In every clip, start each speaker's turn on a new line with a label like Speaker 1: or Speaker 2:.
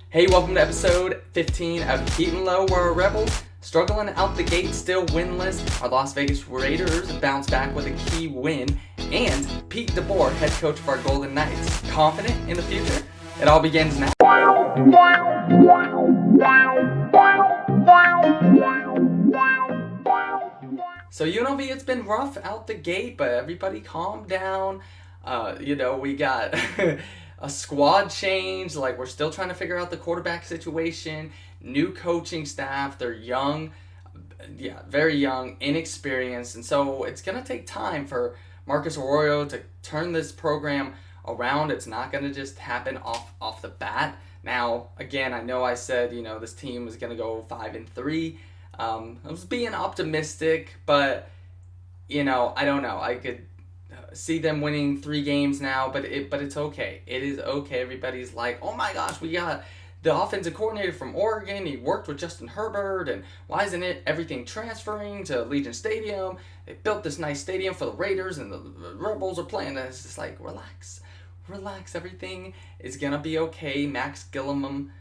Speaker 1: Hey, welcome to episode 15 of Heat and Low, where our Rebels, struggling out the gate, still winless. Our Las Vegas Raiders bounce back with a key win. And Pete DeBoer, head coach of our Golden Knights, confident in the future? It all begins now. So UNLV, it's been rough out the gate, but everybody calm down. We got a squad change. Like, we're still trying to figure out the quarterback situation. New coaching staff. They're young. Yeah, very young, inexperienced. And so it's going to take time for Marcus Arroyo to turn this program around. It's not going to just happen off the bat. Now, again, I know I said, this team was going to go 5-3. I was being optimistic, but, I don't know. I could see them winning 3 games now, but it's okay. It is okay. Everybody's like, oh my gosh, we got the offensive coordinator from Oregon. He worked with Justin Herbert, and why isn't everything transferring to Allegiant Stadium? They built this nice stadium for the Raiders, and the Rebels are playing. And it's just like, relax. Everything is gonna be okay. Max Gilliam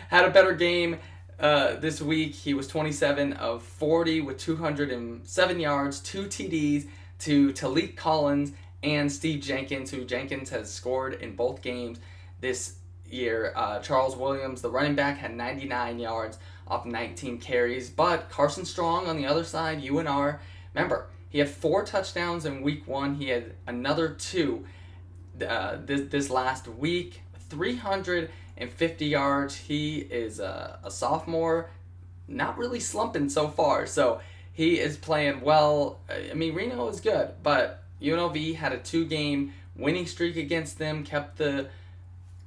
Speaker 1: had a better game this week. He was 27 of 40 with 207 yards, 2 TDs to Talik Collins and Steve Jenkins, who Jenkins has scored in both games this year. Charles Williams, the running back, had 99 yards off 19 carries. But Carson Strong on the other side, UNR, remember, he had 4 touchdowns in week 1. He had another 2 this last week, 350 yards. He is a sophomore, not really slumping so far. So he is playing well. I mean, Reno is good, but UNLV had a 2-game winning streak against them, kept the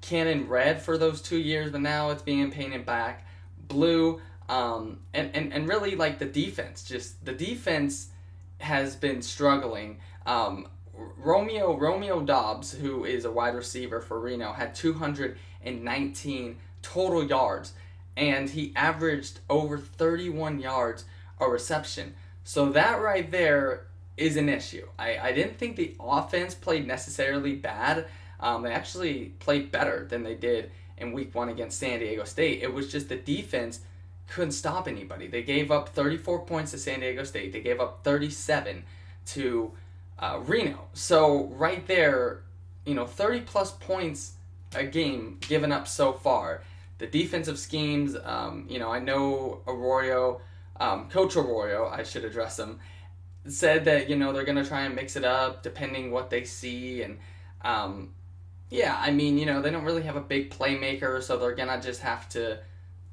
Speaker 1: cannon red for those 2 years, but now it's being painted back blue. And really, like, the defense has been struggling. Romeo Dobbs, who is a wide receiver for Reno, had 219 total yards, and he averaged over 31 yards a reception. So that right there is an issue. I didn't think the offense played necessarily bad. They actually played better than they did in week 1 against San Diego State. It was just the defense couldn't stop anybody. They gave up 34 points to San Diego State. They gave up 37 to Reno. So right there, 30 plus points a game given up so far. The defensive schemes, I know Arroyo, Coach Arroyo, I should address him, said that, they're going to try and mix it up depending what they see. And, they don't really have a big playmaker, so they're going to just have to,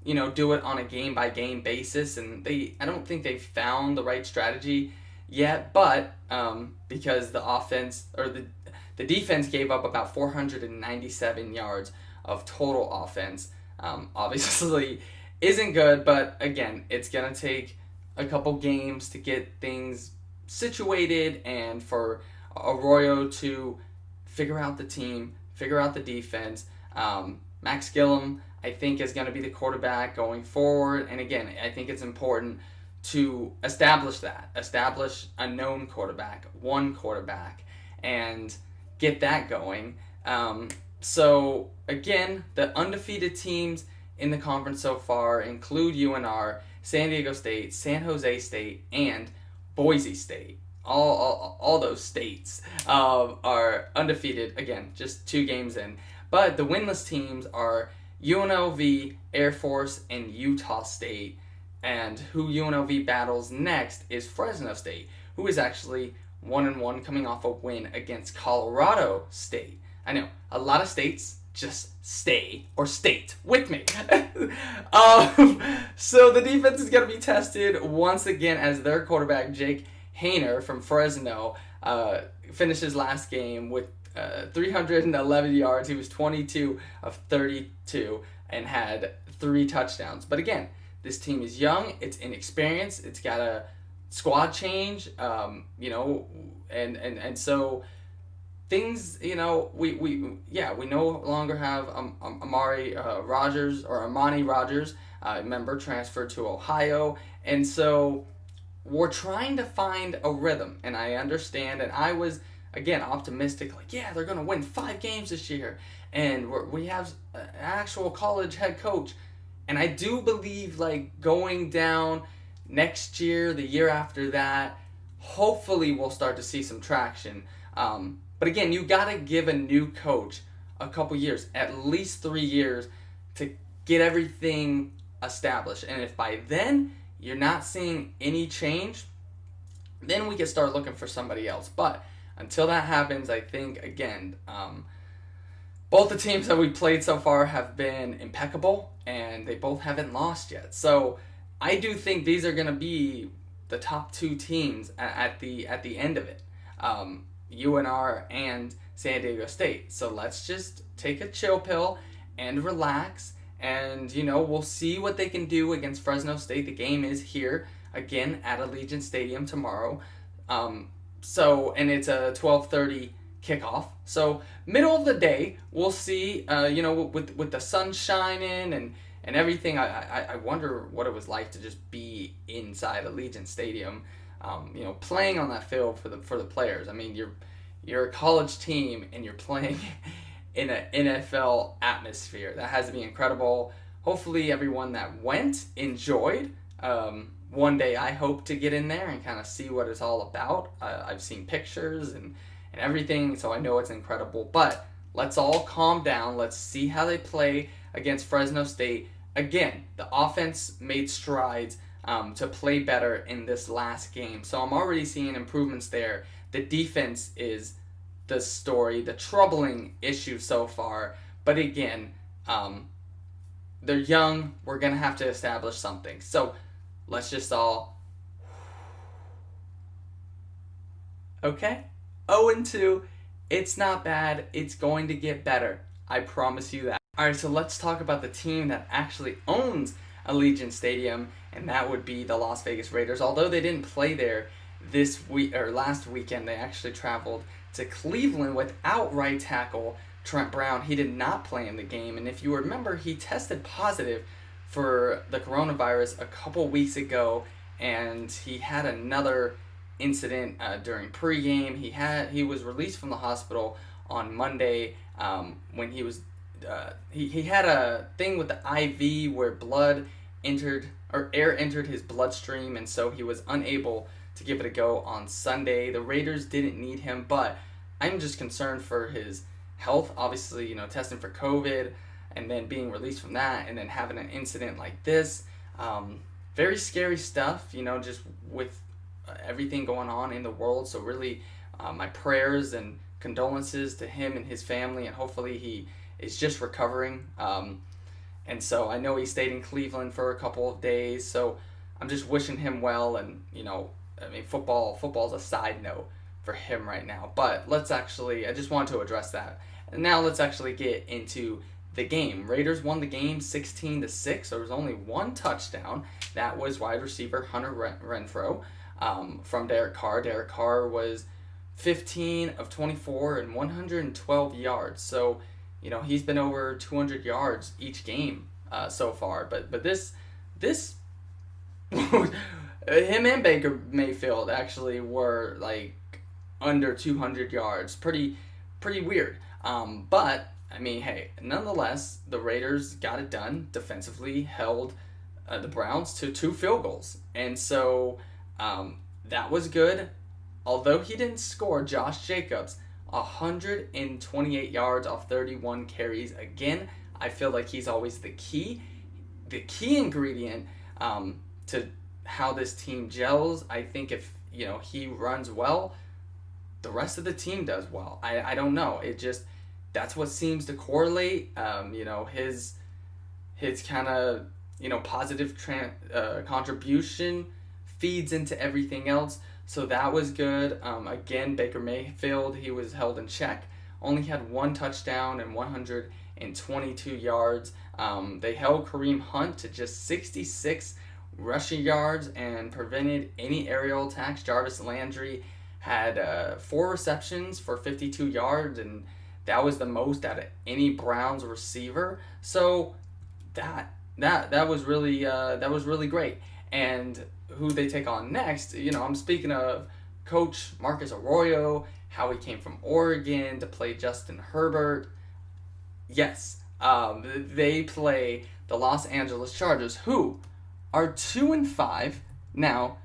Speaker 1: do it on a game-by-game basis. And I don't think they've found the right strategy yet, but because the offense, or the defense gave up about 497 yards of total offense, obviously isn't good, but again, it's going to take a couple games to get things situated and for Arroyo to figure out the team, figure out the defense. Max Gilliam, I think, is going to be the quarterback going forward, and again, I think it's important to establish a known quarterback, one quarterback, and get that going. So again, the undefeated teams in the conference so far include UNR, San Diego State, San Jose State, and Boise State. All those states are undefeated. Again, just 2 games in. But the winless teams are UNLV, Air Force, and Utah State. And who UNLV battles next is Fresno State, who is actually 1-1 coming off a win against Colorado State. I know, a lot of states just stay or state with me. So the defense is going to be tested once again as their quarterback, Jake Haener from Fresno, finished his last game with 311 yards. He was 22 of 32 and had 3 touchdowns. But again, this team is young, it's inexperienced, it's got a squad change, and so things, we no longer have Amani Rogers, member transferred to Ohio, and so we're trying to find a rhythm, and I understand, and I was, again, optimistic, like, yeah, they're going to win 5 games this year, and we have an actual college head coach. And I do believe, like, going down next year, the year after that, hopefully we'll start to see some traction. But again, you got to give a new coach a couple years, at least 3 years, to get everything established. And if by then you're not seeing any change, then we can start looking for somebody else. But until that happens, I think, again, both the teams that we played so far have been impeccable, and they both haven't lost yet. So I do think these are going to be the top 2 teams at the end of it, UNR and San Diego State. So let's just take a chill pill and relax, and we'll see what they can do against Fresno State. The game is here again at Allegiant Stadium tomorrow. And it's a 12:30 kickoff. So middle of the day, we'll see. With the sun shining and everything, I wonder what it was like to just be inside Allegiant Stadium, playing on that field for the players. I mean, you're a college team and you're playing in an NFL atmosphere. That has to be incredible. Hopefully everyone that went enjoyed. One day I hope to get in there and kind of see what it's all about. I've seen pictures and everything, so I know it's incredible. But let's all calm down. Let's see how they play against Fresno State. Again, the offense made strides to play better in this last game. So I'm already seeing improvements there. The defense is the story, the troubling issue so far. But again, they're young. We're going to have to establish something. So let's just all... Okay? 0-2. It's not bad. It's going to get better. I promise you that. Alright, so let's talk about the team that actually owns Allegiant Stadium, and that would be the Las Vegas Raiders. Although they didn't play there this week or last weekend, they actually traveled to Cleveland without right tackle Trent Brown. He did not play in the game, and if you remember, he tested positive for the coronavirus a couple weeks ago, and he had another incident during pregame. He was released from the hospital on Monday when he was he had a thing with the IV where air entered his bloodstream, and so he was unable to give it a go on Sunday. The Raiders didn't need him, but I'm just concerned for his health. Obviously, testing for COVID and then being released from that and then having an incident like this. Very scary stuff, just with everything going on in the world. So really, my prayers and condolences to him and his family, and hopefully he is just recovering. And so I know he stayed in Cleveland for a couple of days, so I'm just wishing him well. And football's a side note for him right now. But I just wanted to address that. And now let's actually get into the game. Raiders won the game 16-6. There was only one touchdown. That was wide receiver Hunter Renfrow from Derek Carr. Derek Carr was 15 of 24 and 112 yards. So, he's been over 200 yards each game so far. But this him and Baker Mayfield actually were like under 200 yards. Pretty weird. But hey, nonetheless, the Raiders got it done defensively, held the Browns to 2 field goals. And so that was good. Although he didn't score, Josh Jacobs, 128 yards off 31 carries. Again, I feel like he's always the key ingredient to how this team gels. I think if, he runs well, the rest of the team does well. I don't know. That's what seems to correlate. His kind of, positive contribution feeds into everything else. So that was good. Again, Baker Mayfield, he was held in check. Only had 1 touchdown and 122 yards. They held Kareem Hunt to just 66 rushing yards and prevented any aerial attacks. Jarvis Landry had 4 receptions for 52 yards, and that was the most out of any Browns receiver. So that was really great. And who they take on next, I'm speaking of Coach Marcus Arroyo, how he came from Oregon to play Justin Herbert. Yes, they play the Los Angeles Chargers, who are 2-5 now.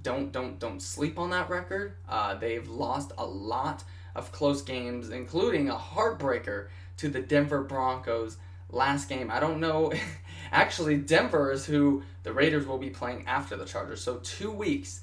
Speaker 1: Don't sleep on that record. They've lost a lot of close games, including a heartbreaker to the Denver Broncos last game. I don't know. Actually, Denver is who the Raiders will be playing after the Chargers. So 2 weeks.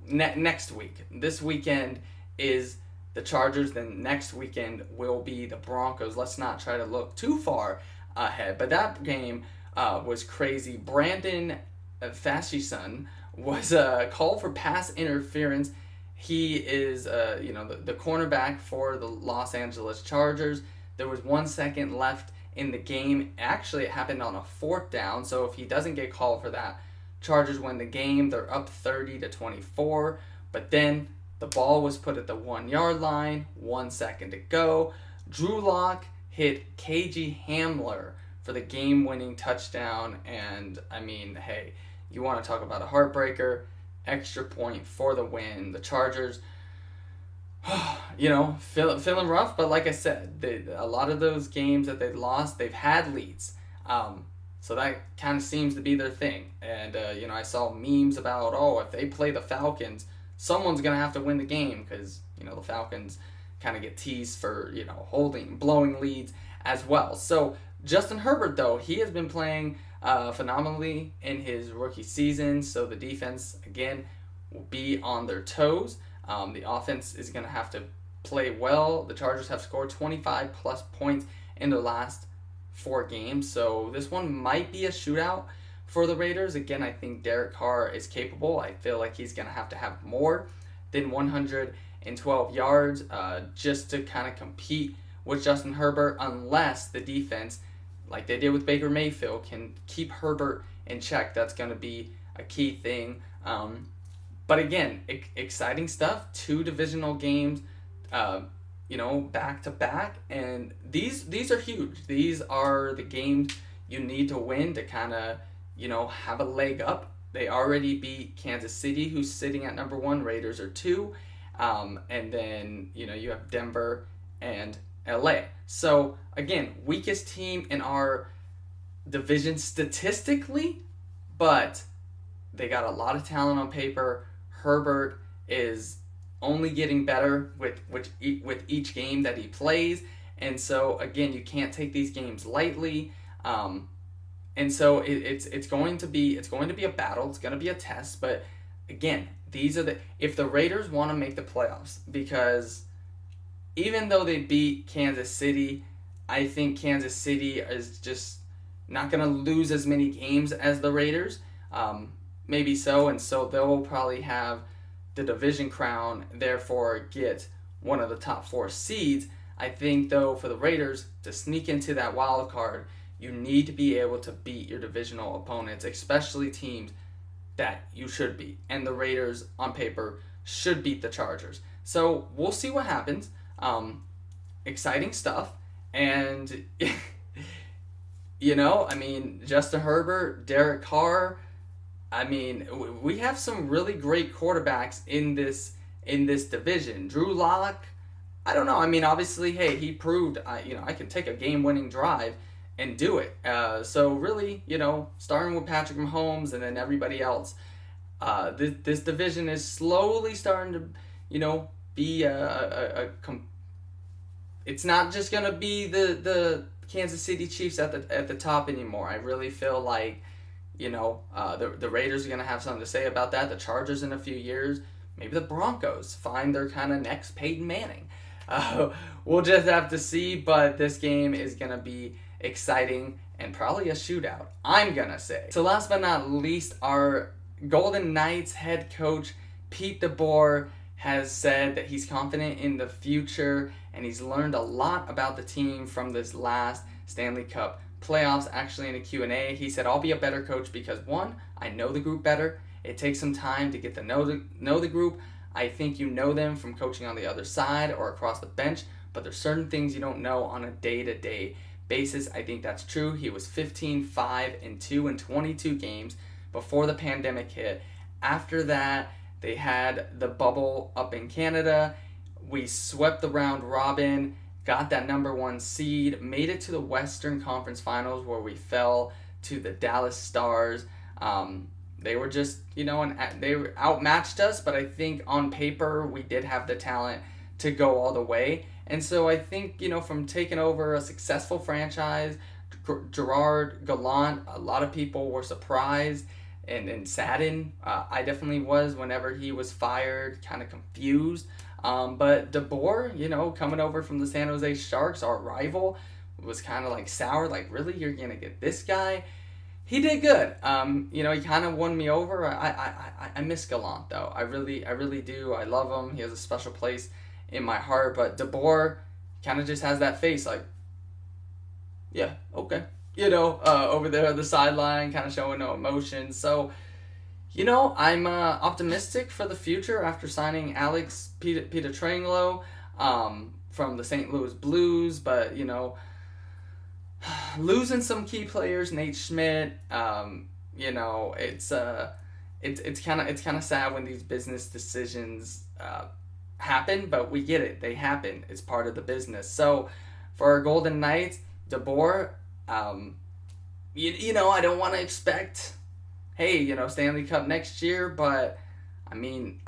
Speaker 1: Next week. This weekend is the Chargers. Then next weekend will be the Broncos. Let's not try to look too far ahead. But that game was crazy. Brandon Fashyson was called for pass interference. He is, the cornerback for the Los Angeles Chargers. There was 1 second left in the game. Actually, it happened on a 4th down. So if he doesn't get called for that, Chargers win the game. They're up 30-24. But then the ball was put at the 1-yard line. 1 second to go. Drew Lock hit KG Hamler for the game-winning touchdown. And, I mean, hey, you want to talk about a heartbreaker. Extra point for the win. The Chargers, feeling rough. But like I said, a lot of those games that they've lost, they've had leads. So that kind of seems to be their thing. And, I saw memes about, if they play the Falcons, someone's going to have to win the game because, the Falcons kind of get teased for, blowing leads as well. So Justin Herbert, though, he has been playing phenomenally in his rookie season. So the defense, again, will be on their toes. The offense is going to have to play well. The Chargers have scored 25-plus points in their last 4 games. So this one might be a shootout for the Raiders. Again, I think Derek Carr is capable. I feel like he's going to have more than 112 yards just to kind of compete with Justin Herbert, unless the defense, like they did with Baker Mayfield, can keep Herbert in check. That's going to be a key thing. But again, exciting stuff. 2 divisional games, back to back, and these are huge. These are the games you need to win to kind of, have a leg up. They already beat Kansas City, who's sitting at number 1. Raiders are 2, and then you have Denver and LA. So again, weakest team in our division statistically, but they got a lot of talent on paper. Herbert is only getting better with each game that he plays, and so again, you can't take these games lightly. And so it's going to be a battle. It's going to be a test. But again, if the Raiders want to make the playoffs, because even though they beat Kansas City, I think Kansas City is just not going to lose as many games as the Raiders. Maybe so, and so they'll probably have the division crown, therefore get one of the top 4 seeds. I think, though, for the Raiders to sneak into that wild card, you need to be able to beat your divisional opponents, especially teams that you should beat. And the Raiders, on paper, should beat the Chargers. So we'll see what happens. Exciting stuff. And, Justin Herbert, Derek Carr, we have some really great quarterbacks in this division. Drew Lock, I don't know. Obviously, hey, he proved, I can take a game-winning drive and do it. So really, starting with Patrick Mahomes and then everybody else, this division is slowly starting to, be it's not just gonna be the Kansas City Chiefs at the top anymore. I really feel like, the Raiders are gonna have something to say about that. The Chargers in a few years, maybe the Broncos find their kind of next Peyton Manning. We'll just have to see. But this game is gonna be exciting and probably a shootout, I'm gonna say. So last but not least, our Golden Knights head coach Pete DeBoer has said that he's confident in the future and he's learned a lot about the team from this last Stanley Cup playoffs. Actually, in a Q&A, he said, "I'll be a better coach because 1, I know the group better. It takes some time to get to know the group. I think you know them from coaching on the other side or across the bench, but there's certain things you don't know on a day-to-day basis." I think that's true. He was 15-5-2 in 22 games before the pandemic hit. After that, they had the bubble up in Canada we swept the round robin, got that number 1 seed, made it to the Western Conference Finals where we fell to the Dallas Stars. They were just, they outmatched us, but I think on paper we did have the talent to go all the way. And so I think, from taking over a successful franchise, Gerard Gallant, a lot of people were surprised and saddened. I definitely was whenever he was fired, kind of confused. But DeBoer, coming over from the San Jose Sharks, our rival, was kind of like sour, like, really, you're going to get this guy? He did good. He kind of won me over. I miss Gallant, though. I really do. I love him. He has a special place in my heart. But DeBoer kind of just has that face, like, yeah, okay. Over there on the sideline, kind of showing no emotion. So, I'm optimistic for the future after signing Alex Pietrangelo from the St. Louis Blues. But, losing some key players, Nate Schmidt, it's kind of sad when these business decisions happen, but we get it. They happen. It's part of the business. So for our Golden Knights, DeBoer, I don't want to expect, hey, Stanley Cup next year, but I mean,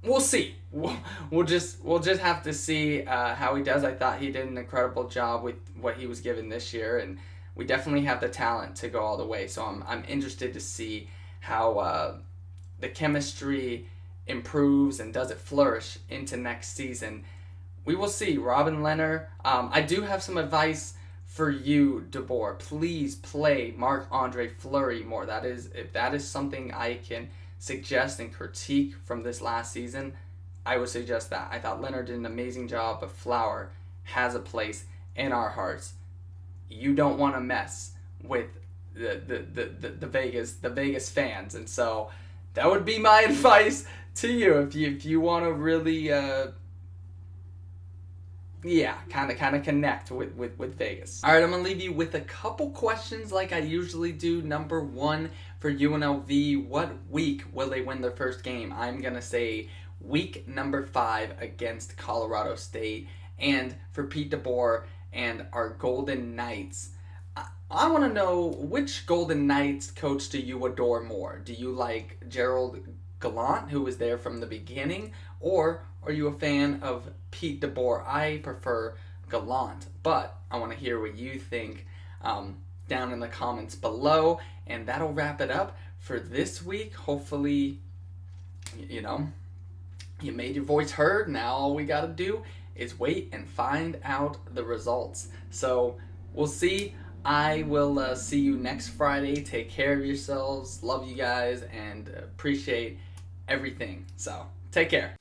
Speaker 1: we'll see. We'll just have to see how he does. I thought he did an incredible job with what he was given this year, and we definitely have the talent to go all the way. So I'm interested to see how the chemistry improves and does it flourish into next season. We will see. Robin Lehner. I do have some advice for you, DeBoer. Please play Marc-Andre Fleury more. If that is something I can suggest and critique from this last season, I would suggest that. I thought Leonard did an amazing job, but Flower has a place in our hearts. You don't want to mess with the Vegas fans, and so that would be my advice to you if you want to really kind of connect with Vegas. All right, I'm gonna leave you with a couple questions like I usually do. Number 1 for UNLV, what week will they win their first game? I'm gonna say week number 5 against Colorado State. And for Pete DeBoer and our Golden Knights, I want to know, which Golden Knights coach do you adore more? Do you like Gerald Gallant, who was there from the beginning, or are you a fan of Pete DeBoer? I prefer Gallant, but I want to hear what you think down in the comments below, and that'll wrap it up for this week. Hopefully, you made your voice heard. Now all we got to do is wait and find out the results. So we'll see. I will see you next Friday. Take care of yourselves. Love you guys and appreciate everything. So take care.